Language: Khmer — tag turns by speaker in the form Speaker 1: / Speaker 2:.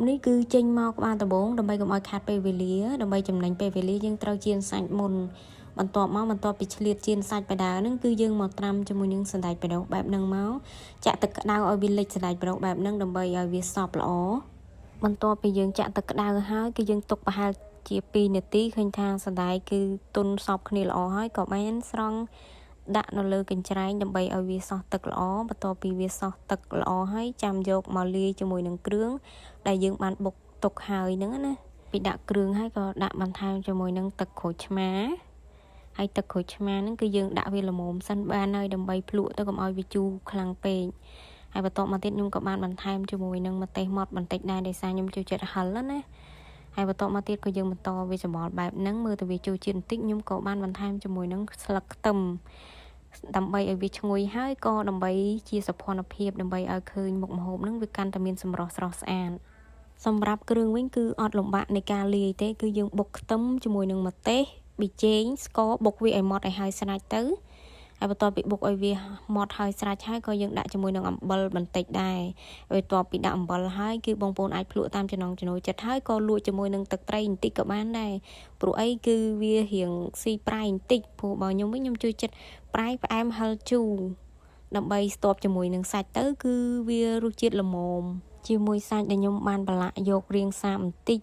Speaker 1: នេះគឺចេញមកក្បាលដំបងដើម្បីកុំឲ្យខាតពេលវេលាដើម្បីចំណេញពេលវេលាយើងត្រូវចៀនសាច់មុនបន្ទាប់ពីឆ្លៀតចៀនសាច់បដាហ្នឹងគឺយើងមកត្រាំជាមួយនឹងសណ្តែកបរោសបែបហ្នឹងមកចាក់ទឹកក្តៅឲ្យវាលិចសណ្តែកបរោសបែបហ្នឹងដើម្បីឲ្យវាសព្វល្អបន្ទាប់ពីយើងចាក់ទឹកក្តៅហើយគឺយើងទុកប្រហែលជា2នាទីឃើញថាសណ្តែកគឺទុនសព្វគ្នាល្អហើយក៏បានស្រង់ដាក់នៅលើកញ្ច្រែងដើម្បីឲ្យវាសោះទឹកល្អបន្ទាប់ពីវាសោះទឹកល្អហើយចាំយកមកលាយជាមួយនឹងគ្រឿងដែលយើងបានបុកទុកហើយហ្នឹងណាពីដាក់គ្រឿងហើយក៏ដាក់បន្ថែមជាមួយនឹងទឹកក្រូចឆ្មាហើយទឹកក្រូចឆ្មាហ្នឹងគឺយើងដាក់វាល្មមសិនបានហើយដើម្បីភ្លក់ទៅកុំឲ្យវាជូរខ្លាំងពេកហើយបន្ទាប់មកទៀតខ្ញុំក៏បានបន្ថែមជាមួយនឹងម្ទេសម៉ត់បន្តិចដែរដោយសារខ្ញុំចូលចិត្តហឹរណាហើយបន្ទាប់មកទៀតក៏យើងបន្តវាច្របល់បែបហ្នឹងមើលទៅវាចូលជាតិបន្តិចខ្ញុំក៏បានបន្ថែមជាមួយនឹងស្លឹកខ្ទឹមដើម្បីឲ្យវាឈ្ងុយហើយក៏ដើម្បីជាសោភ័ណភាពដើម្បីឲ្យឃើញមុខម្ហូបហ្នឹងវាកាន់តែមានសម្រស់ស្រស់ស្អាតសម្រាប់គ្រឿងវិញគឺអត់លំបាកនៃការលាយទេគឺយើងបុកខ្ទឹមជាមួយនឹងម្ទេសប៊ីចេងស្ករបុកវាឲ្យម៉ត់ឲ្យហើយស្រេចទៅហើយបន្ទាប់ពីបុកឲ្យវាម៉ត់ហើយស្រេចហើយក៏យើងដាក់ជាមួយនឹងអំបិលបន្តិចដែរបន្ទាប់ពីដាក់អំបិលហើយគឺបងប្អូនអាចភ្លក់តាមចំណង់ចំណូលចិត្តហើយក៏លួចជាមួយនឹងទឹកត្រីបន្តិចក៏បានដែរព្រោះអីគឺវារៀងស៊ីប្រៃបន្តិចព្រោះបើខ្ញុំវិញខ្ញុំជួយចិត្តប្រៃផ្អែមហឹរជូរដើម្បីស្ទាប់ជាមួយនឹងសាច់ទៅគឺវារសជាតិល្មមជាមួយសាច់ដែលខ្ញុំបានប្រឡាក់យករាងសាបន្តិច